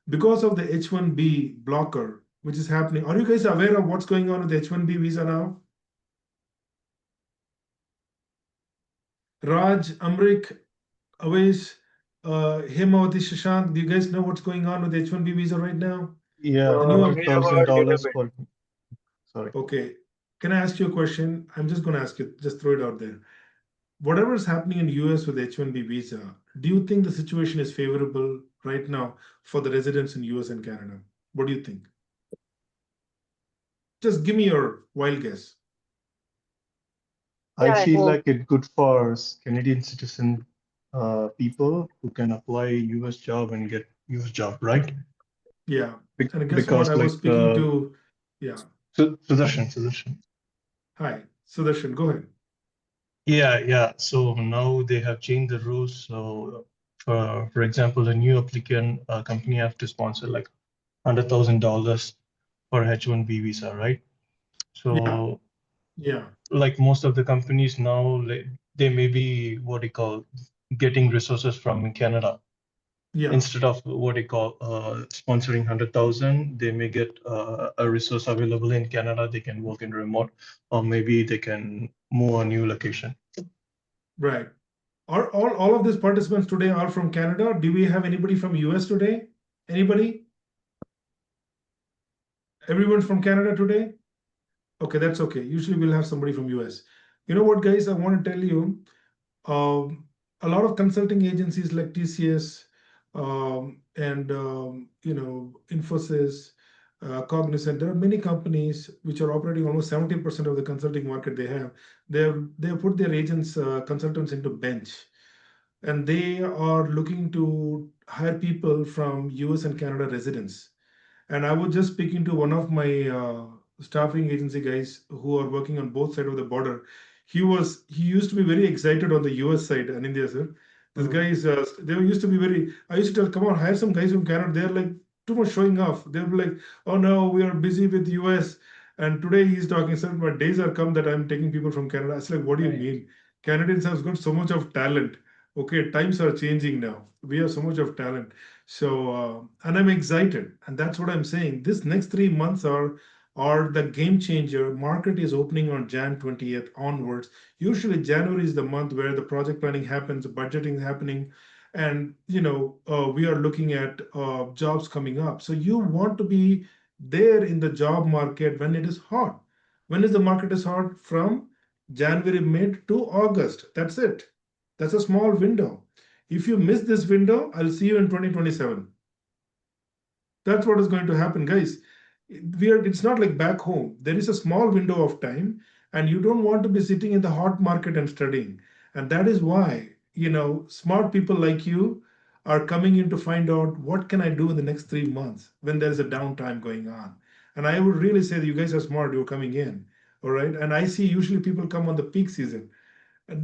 because of the H-1B blocker, which is happening. Are you guys aware of what's going on with the H-1B visa now? Raj, Amrik, Awesh, Hemawati, Shashank, do you guys know what's going on with the H-1B visa right now? Yeah, The new We have update. heard a little $100,000 bit. for, sorry. Okay. Can I ask you a question? I'm just going to ask you, just throw it out there. Whatever is happening in US with H-1B visa, do you think the situation is favorable right now for the residents in US and Canada? What do you think? Just give me your wild guess. I Yeah, I feel think like it's good for Canadian citizen people who can apply US job and get US job, right? Yeah. And guess what? Because I was like speaking to, yeah. Sudarshan. Hi, Sudarshan, go ahead. Yeah. So now they have changed the rules. So for example, a new applicant company have to sponsor like $100,000 for H-1B visa, right? Yeah, So yeah, like most of the companies now, like, they may be what you call getting resources from Canada. yeah, Instead of what you call sponsoring 100,000, they may get a resource available in Canada. They can work in remote, or maybe they can move a new location. right. Are all of these participants today are from Canada? Do we have anybody from US today? Anybody? Everyone's from Canada today? Okay, that's okay. Usually we'll have somebody from US. You know what, guys? I want to tell you, um, a lot of consulting agencies like TCS and Infosys, Cognizant. There are many companies which are operating almost 70% of the consulting market they have. They have put their agents, consultants into bench, and they are looking to hire people from US and Canada residents. And I was just speaking to one of my staffing agency guys who are working on both sides of the border. He used to be very excited on the US side, and India, sir. This Mhm. guy is they used to be very. I used to tell, come on, hire some guys from Canada. They're like too much showing off. They're like, oh no, we are busy with US. And today he's talking, sir, my days are come that I'm taking people from Canada. I was like, what do you Right. mean? Canadians have got so much of talent. Okay, times are changing now. We have so much of talent. So, and I'm excited, and that's what I'm saying. This next 3 months are the game changer. Market is opening on Jan 20th onwards. Usually, January is the month where the project planning happens, the budgeting is happening, and we are looking at jobs coming up. So you want to be there in the job market when it is hot. When is the market is hot? From January mid to August. That's it. That's a small window. If you miss this window, I'll see you in 2027. That's what is going to happen, guys. It's not like back home. There is a small window of time, and you don't want to be sitting in the hot market and studying. And that is why, smart people like you are coming in to find out what can I do in the next 3 months when there is a downtime going on. And I would really say that you guys are smart, you're coming in. All right. And I see usually people come on the peak season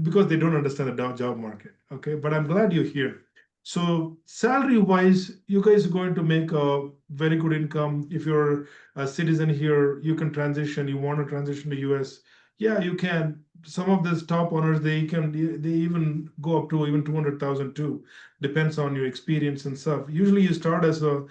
because they don't understand the job market. Okay, but I'm glad you're here. So salary wise, you guys are going to make a very good income. If you're a citizen here, you can transition. You want to transition to US, yeah, you can. Some of these top owners, they even go up to even 200,000 too. Depends on your experience and stuff. Usually you start as a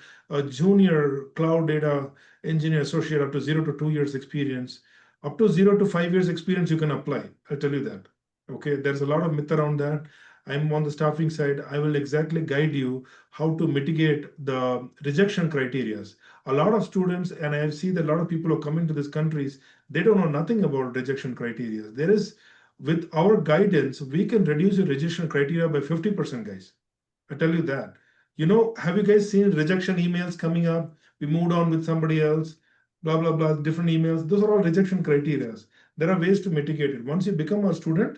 junior cloud data engineer associate up to 0 to 2 years experience. Up to 0 to 5 years experience you can apply. I'll tell you that. Okay, there's a lot of myth around that. I'm on the staffing side. I will exactly guide you how to mitigate the rejection criterias. A lot of students, and I see that a lot of people who come into these countries, they don't know nothing about rejection criteria. There is, with our guidance, we can reduce your rejection criteria by 50%, guys. I tell you that. Have you guys seen rejection emails coming up? We moved on with somebody else, blah, blah, blah, different emails. Those are all rejection criteria. There are ways to mitigate it. Once you become a student,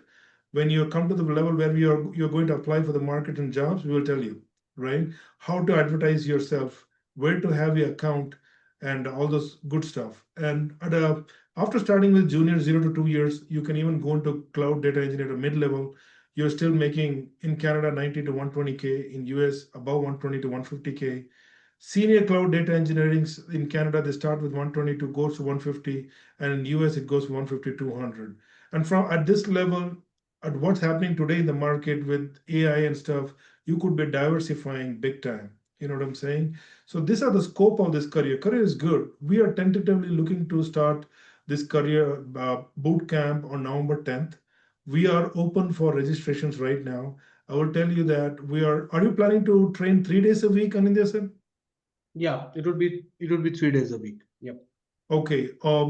when you come to the level where you're going to apply for the market and jobs, we will tell you, right? How to advertise yourself, where to have your account, and all those good stuff. And after starting with junior 0 to 2 years, you can even go into cloud data engineer mid level. You're still making in Canada 90 to 120K, in US above 120 to 150K. Senior cloud data engineering in Canada, they start with 122, goes to 150, and in US it goes 150 200. And from at this level, at what's happening today in the market with AI and stuff, you could be diversifying big time. You know what I'm saying? So these are the scope of this career. Career is good. We are tentatively looking to start this career boot camp on November 10th. We are open for registrations right now. I will tell you that we are. Are you planning to train 3 days a week, Anindya sir? Yeah, it would be 3 days a week. Yep. Okay.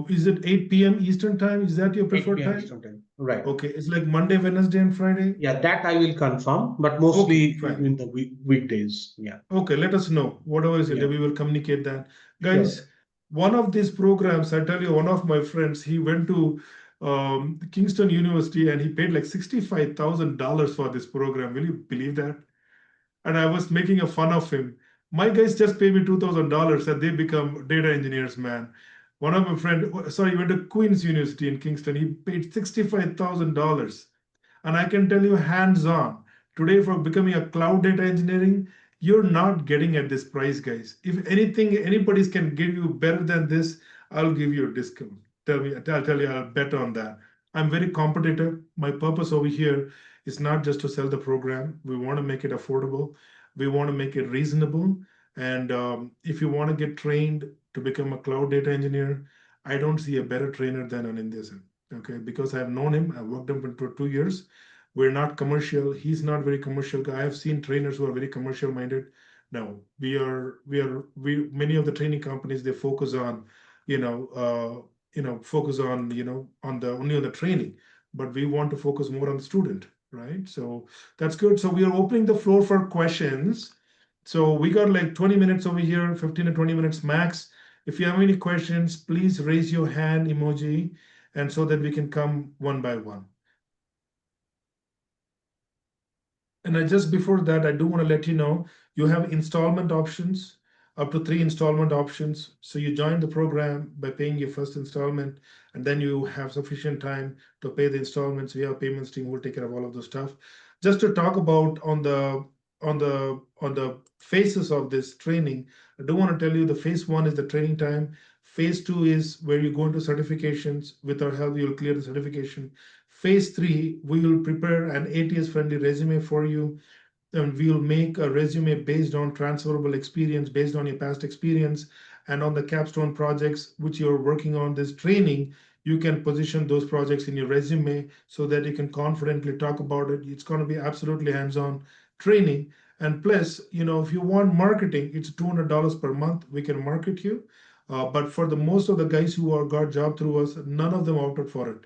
Is it 8 p.m. Eastern time? Is that your 8 preferred p.m. time? Eastern time. Right. Okay. It's like Monday, Wednesday, and Friday. Yeah, that I will confirm, but Okay, mostly fine. in the weekdays. Yeah. Okay, let us know. Whatever is it, Yeah. we will communicate that. Sure. Guys, one of these programs, I tell you, one of my friends, he went to Kingston University and he paid like $65,000 for this program. Will you believe that? And I was making a fun of him. My guys just pay me $2,000 and they become data engineers, man. One of my friend, sorry, he went to Queen's University in Kingston. He paid $65,000. And I can tell you hands on, today for becoming a cloud data engineering, you're not getting at this price, guys. If anything, anybody can give you better than this, I'll give you a discount. I'll tell you, I'll bet on that. I'm very competitive. My purpose over here is not just to sell the program. We want to make it affordable. We want to make it reasonable. And if you want to get trained to become a cloud data engineer, I don't see a better trainer than Anindya Sen. Okay, because I've known him, I've worked him for 2 years. We're not commercial. He's not very commercial guy. I have seen trainers who are very commercial minded. No, we many of the training companies they focus on focus on on the only on the training, but we want to focus more on the student, right? So that's good. So we are opening the floor for questions. So we got like 20 minutes over here, 15 to 20 minutes max. If you have any questions, please raise your hand emoji, and so that we can come one by one. And just before that, I do want to let you know you have installment options, up to 3 installment options. So you join the program by paying your first installment, and then you have sufficient time to pay the installments. We have payments team who will take care of all of the stuff. Just to talk about on the phases of this training, I do want to tell you the phase one is the training time. Phase two is where you go into certifications. With our help, you'll clear the certification. Phase three, we will prepare an ATS friendly resume for you, and we'll make a resume based on transferable experience, based on your past experience, and on the capstone projects which you're working on this training. You can position those projects in your resume so that you can confidently talk about it. It's going to be absolutely hands-on training. And plus, if you want marketing, it's $200 per month. We can market you. But for the most of the guys who are got job through us, none of them opted for it.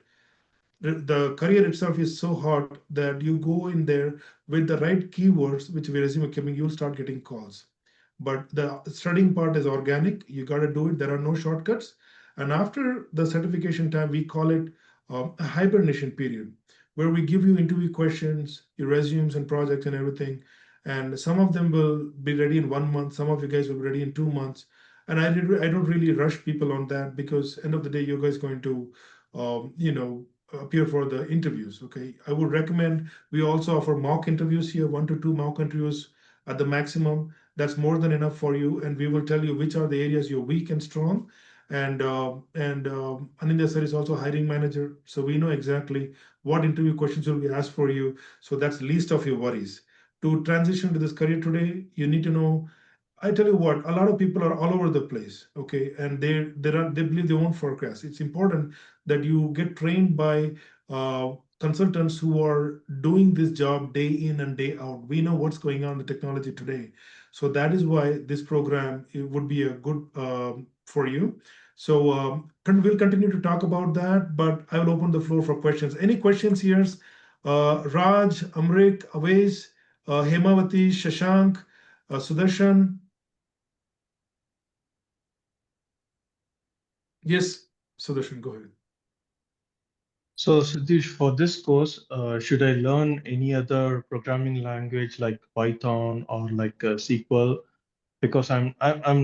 The career itself is so hot that you go in there with the right keywords, which we resume coming, you'll start getting calls. But the studying part is organic. You got to do it. There are no shortcuts. And after the certification time, we call it a hibernation period, where we give you interview questions, your resumes and projects and everything. And some of them will be ready in 1 month. Some of you guys will be ready in 2 months. And I don't really rush people on that, because end of the day, you guys going to, appear for the interviews. Okay, I would recommend we also offer mock interviews here, 1 to 2 mock interviews at the maximum. That's more than enough for you, and we will tell you which are the areas you're weak and strong. And Anindya sir is also hiring manager, so we know exactly what interview questions will be asked for you. So that's least of your worries. To transition to this career today, you need to know, I tell you what, a lot of people are all over the place, okay, and they believe they won't forecast. It's important that you get trained by consultants who are doing this job day in and day out. We know what's going on in the technology today, so that is why this program, it would be a good for you. So we'll continue to talk about that, but I will open the floor for questions. Any questions here? Raj, Amrik, Awais, Hemavati, Shashank, Sudarshan. Yes, Sudarshan, go ahead. So, Satish, for this course, should I learn any other programming language like Python or like SQL? Because I'm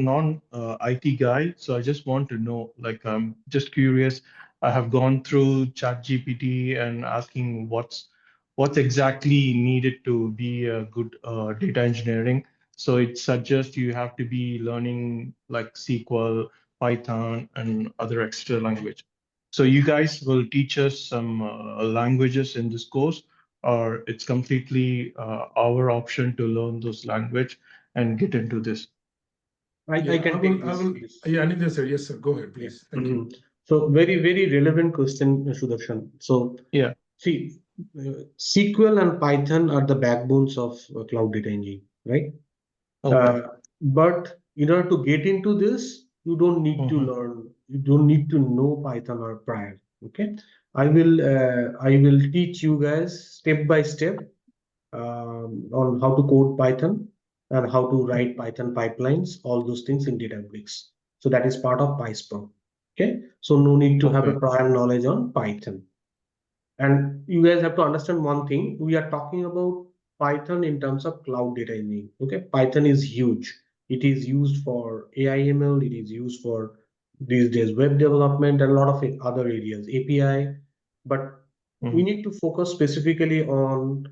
non IT guy, so I just want to know. Like, I'm just curious. I have gone through ChatGPT and asking what's exactly needed to be a good data engineering. So it suggests you have to be learning like SQL, Python, and other extra language. So you guys will teach us some languages in this course, or it's completely our option to learn those language and get into this. I Yeah, can take I will. this. Yeah, Anindya sir. Yes, sir. Go ahead, Yeah. please. Thank you. So very relevant question, Sudarshan. So Yeah. see, SQL and Python are the backbones of cloud data engineering, right? Okay. But in order to get into this, you don't need to Mhm. learn, you don't need to know Python or prior. Okay. I will teach you guys step by step on how to code Python and how to write Python pipelines, all those things in Databricks. So that is part of PySpark. Okay. So no need to have a Okay. prior knowledge on Python. And you guys have to understand one thing. We are talking about Python in terms of cloud data engineering. Okay, Python is huge. It is used for AI ML. It is used for these days web development and a lot of other areas, API. But we Mhm. need to focus specifically on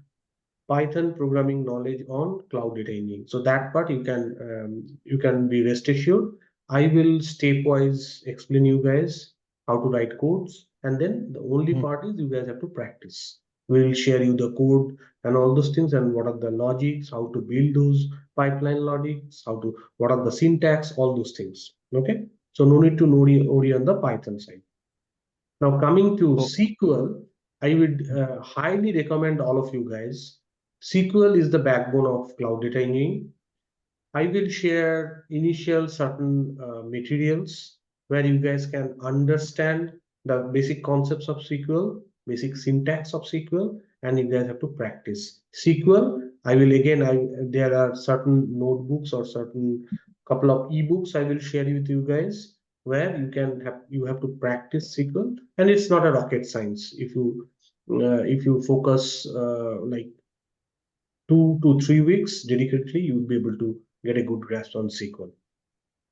Python programming knowledge on cloud data engineering. So that part you can be rest assured. I will stepwise explain you guys how to write codes, and then the only Mhm. part is you guys have to practice. We'll share you the code and all those things and what are the logics, how to build those pipeline logics, what are the syntax, all those things. Okay, so no need to worry on the Python side. Now, coming to Oh, SQL, I would highly recommend all of you guys. SQL is the backbone of cloud data engineering. I will share initial certain materials where you guys can understand the basic concepts of SQL, basic syntax of SQL, and you guys have to practice. SQL, I will again, there are certain notebooks or certain couple of ebooks I will share with you guys where you have to practice SQL, and it's not a rocket science. If you focus like 2 to 3 weeks dedicatedly, you'll be able to get a good grasp on SQL.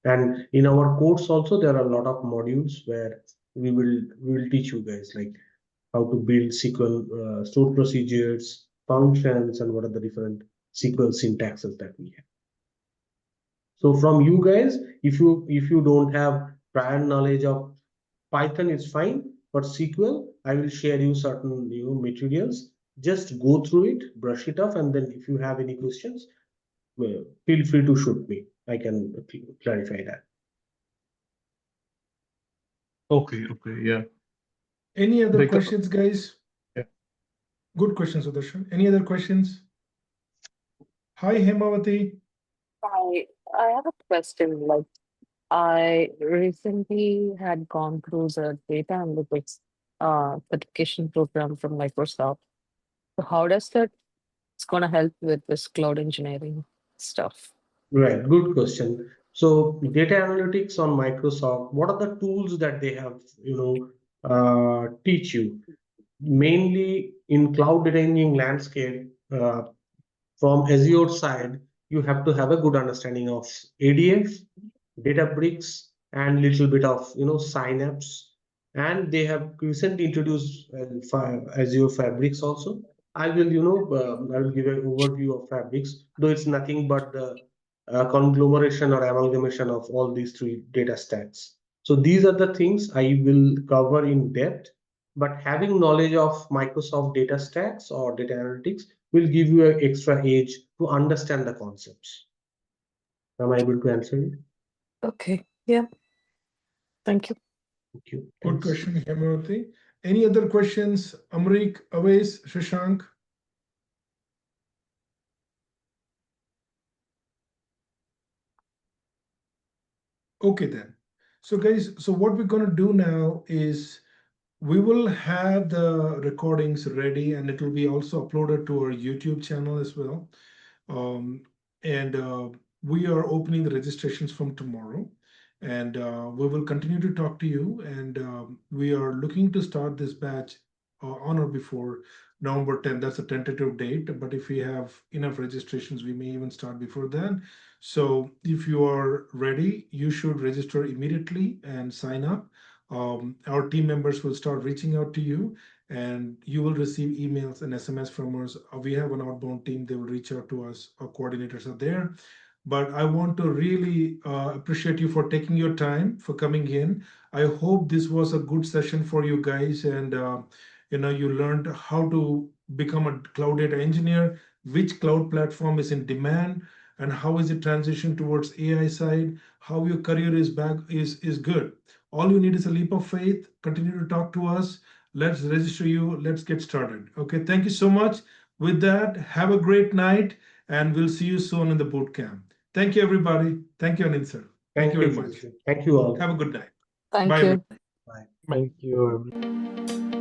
And in our course also, there are a lot of modules where we will teach you guys like how to build SQL stored procedures, functions, and what are the different SQL syntaxes that we have. So from you guys, if you don't have prior knowledge of Python, it's fine, but SQL, I will share you certain materials. Just go through it, brush it off, and then if you have any questions, feel free to shoot me. I can clarify that. Okay, yeah. Any other Because questions, guys? yeah. Good question, Sudarshan. Any other questions? Hi, Hemavati. I have a question. Like, I recently had gone through the data analytics certification program from Microsoft. So how does that it's gonna help with this cloud engineering stuff? Right, good question. So data analytics on Microsoft, what are the tools that they have, teach you? Mainly in cloud data engineering landscape, from Azure side, you have to have a good understanding of ADF, Databricks, and little bit of Synapse. And they have recently introduced Azure Fabrics also. I will give an overview of Fabrics, though it's nothing but the conglomeration or amalgamation of all these three data stacks. So these are the things I will cover in depth. But having knowledge of Microsoft data stacks or data analytics will give you an extra edge to understand the concepts. Am I able to answer you? Okay. Yeah. Thank you. Thank you. Good Thanks. question, Hemavati. Any other questions? Amrik, Awais, Shashank? Okay, then. So, guys, so what we're going to do now is we will have the recordings ready and it will be also uploaded to our YouTube channel as well. Um, and we are opening the registrations from tomorrow. And we will continue to talk to you. And we are looking to start this batch on or before November 10th. That's a tentative date. But if we have enough registrations, we may even start before then. So if you are ready, you should register immediately and sign up. Our team members will start reaching out to you and you will receive emails and SMS from us. We have an outbound team, they will reach out to us. Our coordinators are there. But I want to really appreciate you for taking your time for coming in. I hope this was a good session for you guys, and you learned how to become a cloud data engineer, which cloud platform is in demand, and how is it transition towards AI side, how your career is good. All you need is a leap of faith. Continue to talk to us. Let's register you. Let's get started. Okay, thank you so much. With that, have a great night, and we'll see you soon in the boot camp. Thank you, everybody. Thank you, Anindya sir. Thank you very much. Thank you all. Have a good night. Thank Bye, you. Bye. Thank you, everyone.